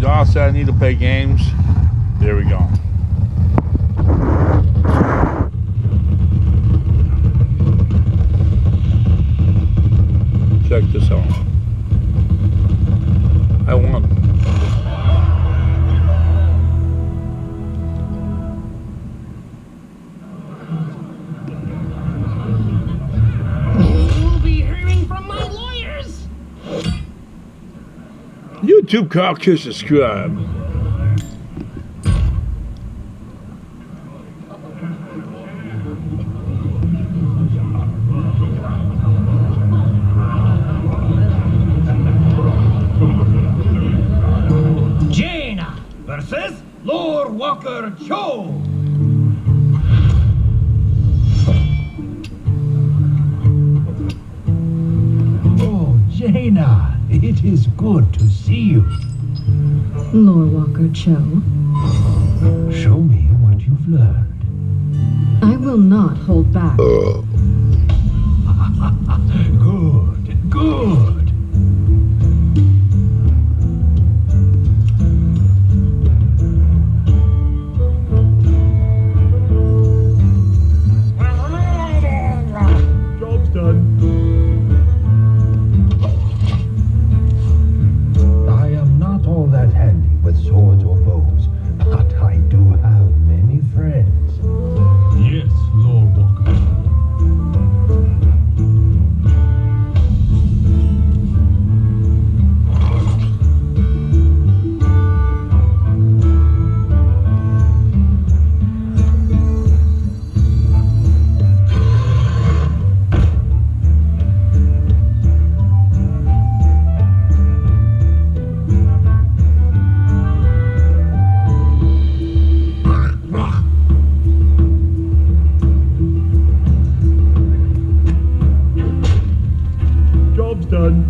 John said I need to play games. There we go. Check this out. I won. You'll be hearing from my lawyers. YouTube Cockkiss subscribe. Jaina versus Lord Walker Cho. Oh, Jaina, it is good to see you. Lord Walker Cho, Show me what you've learned. I will not hold back. Good, good. Job's done. I am not all that handy with swords or bows, but I do have many friends. Yes, Lord Walker. Job's done.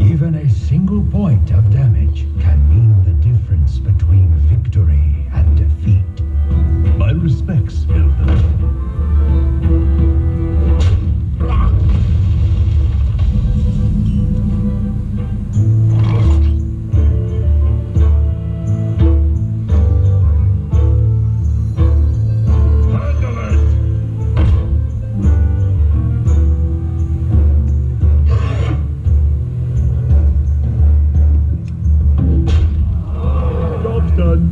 Even a single point of damage can mean the difference between victory and defeat. My respects, Elder. Handle it! Job's done.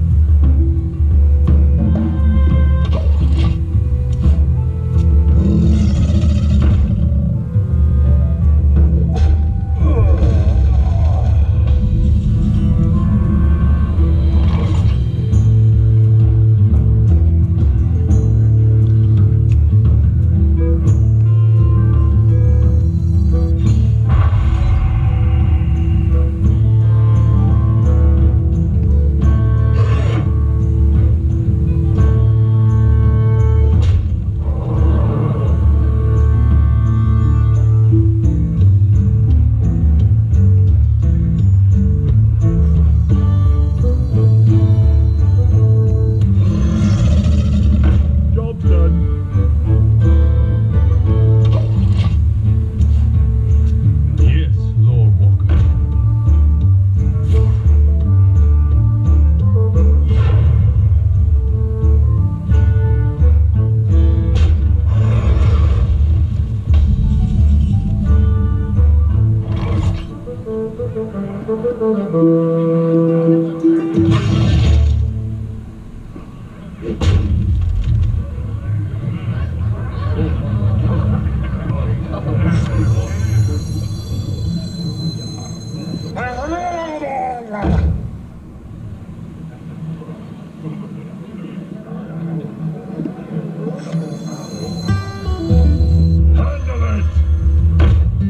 Job's done. Yes, Lord Walker. Handle it!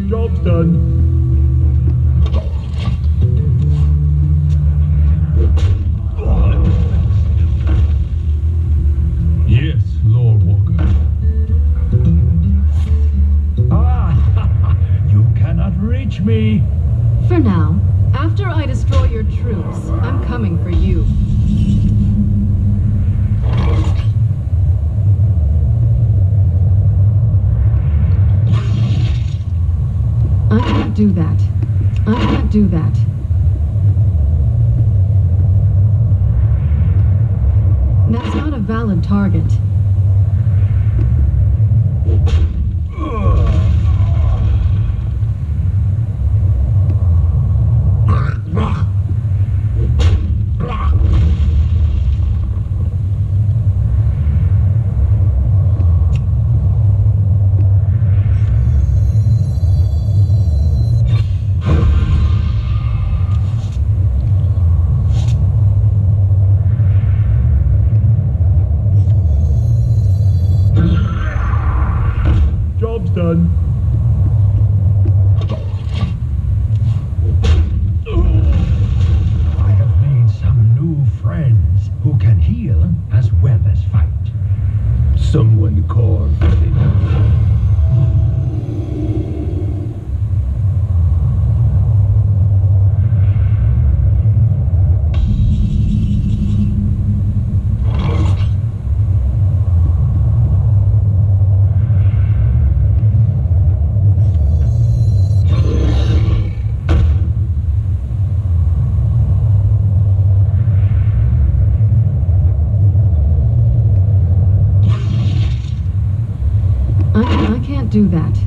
Job's done. Yes, Lord Walker. Ah, you cannot reach me. For now, after I destroy your troops, I'm coming for you. can't do that. I can't do that. That's not a valid target. Job's done. I have made some new friends who can heal as well as fight. Someone call for the I can't do that.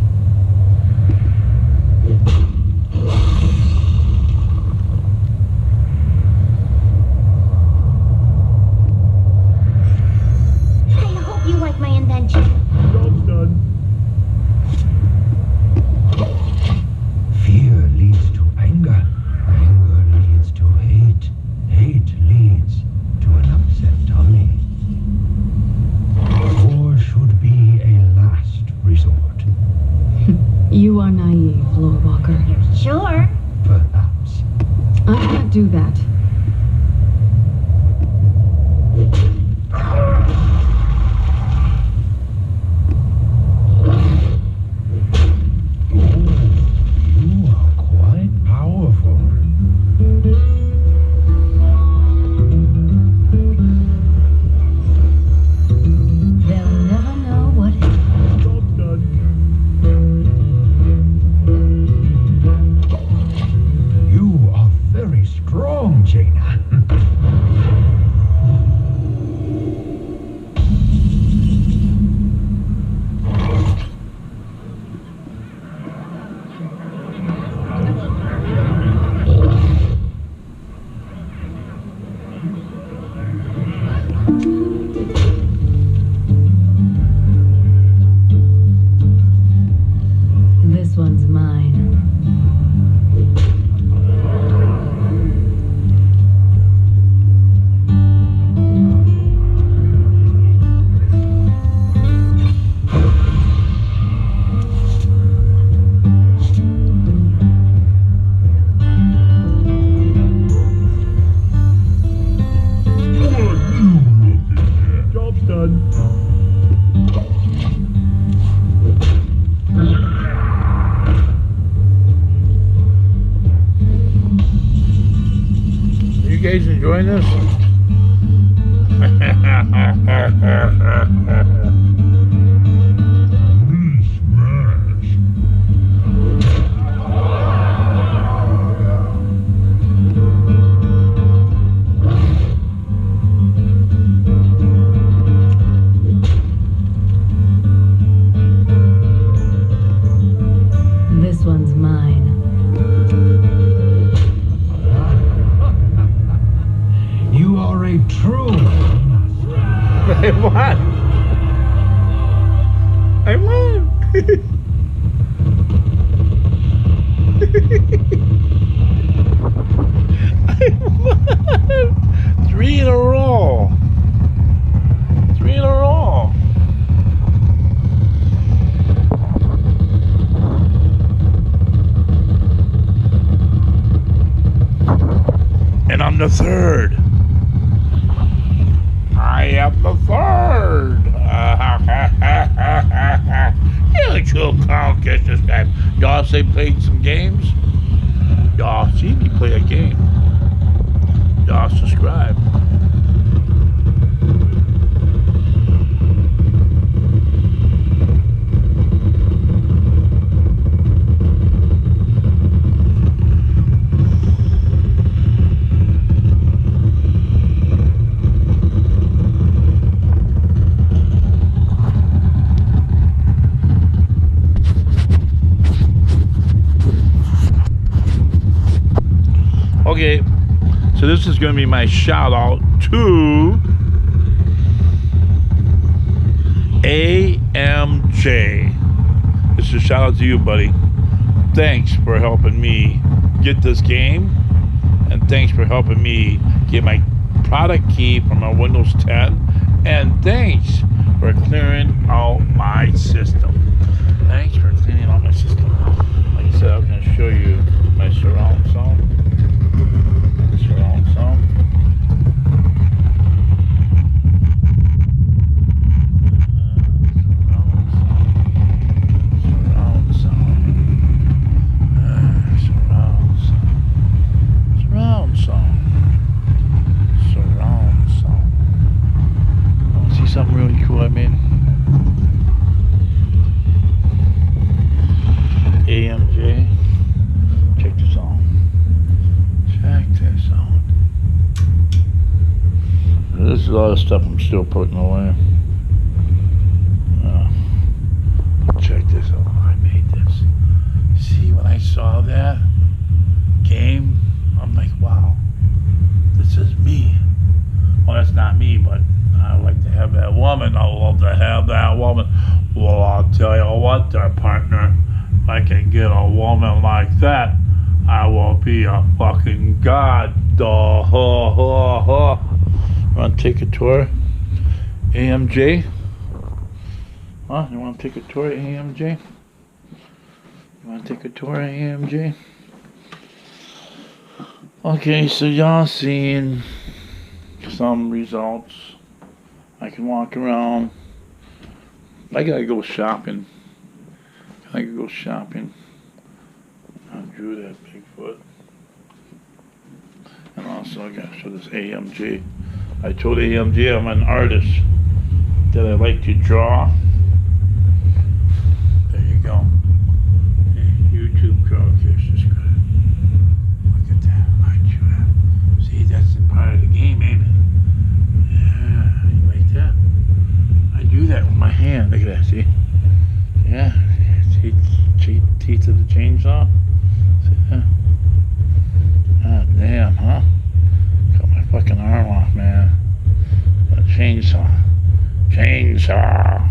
I hope you like my invention. job's done. Fear leads to anger. Anger leads to hate. Hate leads to an upset tummy. War should be a last resort. You are naive, Lord Walker. You're sure? Perhaps. I can't do that. You are quite powerful. They'll never know what Job's done. You are very strong, Jaina. This one's mine. Job's done. You guys enjoying this? This one's mine. You are a true I won! I won! I won! 3 in a row! 3 in a row! And I'm the third. I am the third. Yeah, chill, Carl, catch this guy. Y'all say played some games? Y'all see me play a game. Y'all subscribe. Okay, so this is going to be my shout out to AMJ. This is a shout out to you, buddy. Thanks for helping me get this game, and thanks for helping me get my product key from my Windows 10, and thanks for clearing out my system. Thanks for cleaning out my system. Like I said, I was going to show you my surround sound. Surround sound. Something really cool I made. AMJ. Check this out. Check this out. This is a lot of stuff I'm still putting away. Check this out. I made this. See, when I saw that game, I'm like, wow, this is me. Well, that's not me, but I like to have that woman. I love to have that woman. Well, I'll tell you what there, partner. If I can get a woman like that, I will be a fucking god. Want to take a tour, AMJ? Huh? You want to take a tour, AMJ? You want to take a tour, AMJ? Okay, so y'all seen some results. I can walk around. I gotta go shopping. I can go shopping. I drew that Bigfoot. And also I gotta show this AMJ. I told AMJ I'm an artist, that I like to draw. There you go. YouTube Crowdcast subscribe. Look at that. I drew that. See, that's part of the game, ain't it? I do that with my hand. Look at that, see? Yeah. Teeth of the chainsaw. See that? God damn, huh? Cut my fucking arm off, man. A chainsaw. Chainsaw.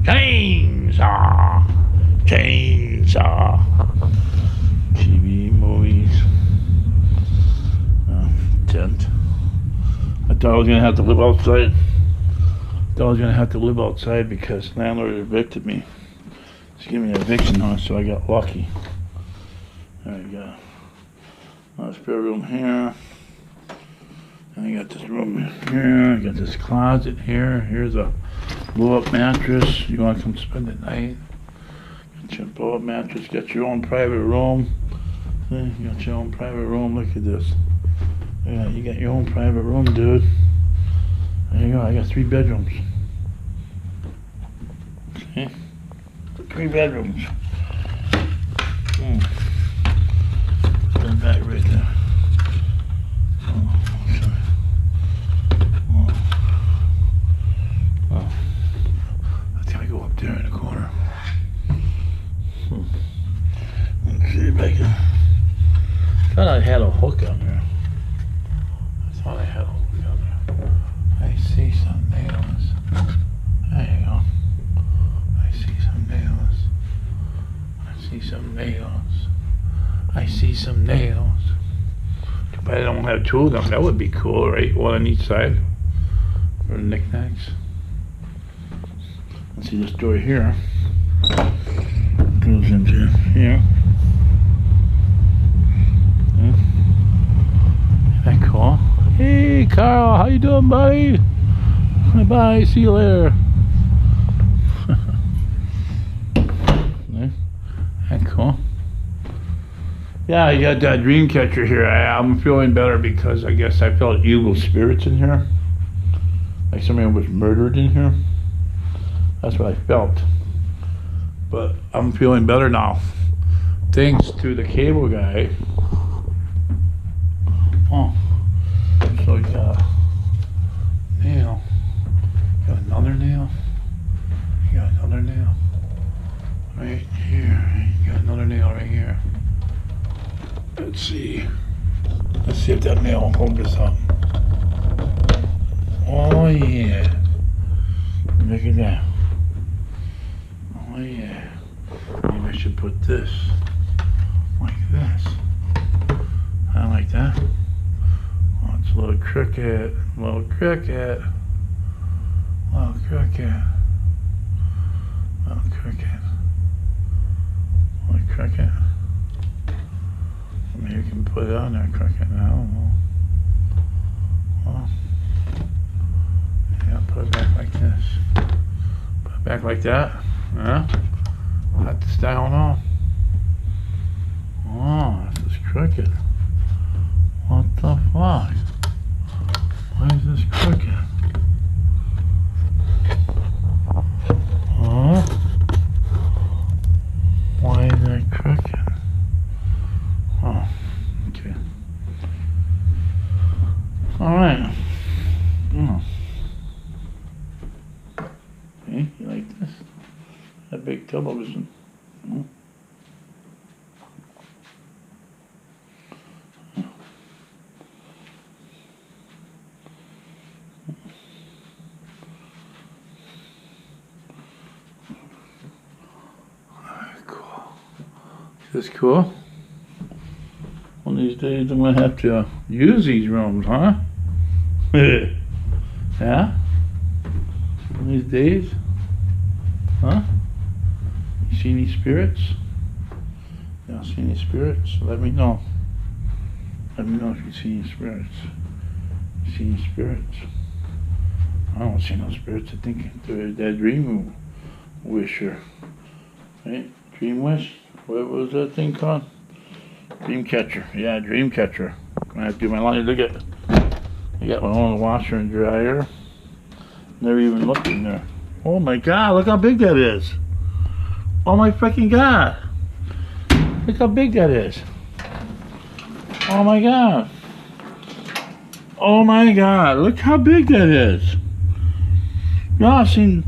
Chainsaw. Chainsaw. TV, movies. Tent. I thought I was gonna have to live outside. I was gonna have to live outside because landlord evicted me. Just gave me an eviction notice, so I got lucky. There you go. Another spare room here. And I got this room here. I got this closet here. Here's a blow-up mattress. You want to come spend the night? Got your blow-up mattress. Got your own private room. You got your own private room. Look at this. Yeah, you got your own private room, dude. There you go. I got 3 bedrooms. Okay. 3 bedrooms. Put that back right there. Oh, sorry. Oh. I think I go up there in the corner. Let's see if I can. I thought I had a hook on there. I thought I had a hook on there. I see some nails. There you go. I see some nails. I see some nails. I see some nails. Too bad I don't have 2 of them. That would be cool, right? 1 on each side for the knickknacks. Let's see this door here. Goes into here. Isn't that cool? Hey, Carl, how you doing, buddy? Bye, see you later. That cool. Yeah, I got that dream catcher here. I'm feeling better because I guess I felt evil spirits in here. Like somebody was murdered in here. That's what I felt. But I'm feeling better now. Thanks to the cable guy. Oh. So you got a nail. Got another nail. You got another nail. Right here. You got another nail right here. Let's see. Let's see if that mail will hold this up. Oh yeah. Look at that. Oh yeah. Maybe I should put this like this. I like that. Oh, it's a little crooked. Little crooked. Little crooked. Little crooked. Little crooked. Maybe you can put it on there crooked. I don't know. Well, yeah, put it back like this. Put it back like that. Yeah. Got the style on. Oh, this is crooked. What the fuck? Why is this crooked? Huh? Why is that crooked? Oh, okay. Alright. Oh. Hey, you like this? That big television. Oh. Is this cool? One of these days I'm gonna have to use these rooms, huh? Yeah? One of these days? Huh? You see any spirits? You don't see any spirits? Let me know. Let me know if you see any spirits. You see any spirits? I don't see no spirits. I think they're that dream wisher. Right? Dream wish? What was that thing called? Dream catcher. Yeah, dream catcher. Gonna have to do my laundry. Look at, I got my own washer and dryer. Never even looked in there. Oh my God! Look how big that is. Oh my freaking God! Look how big that is. Oh my God! Oh my God! Look how big that is. Y'all seen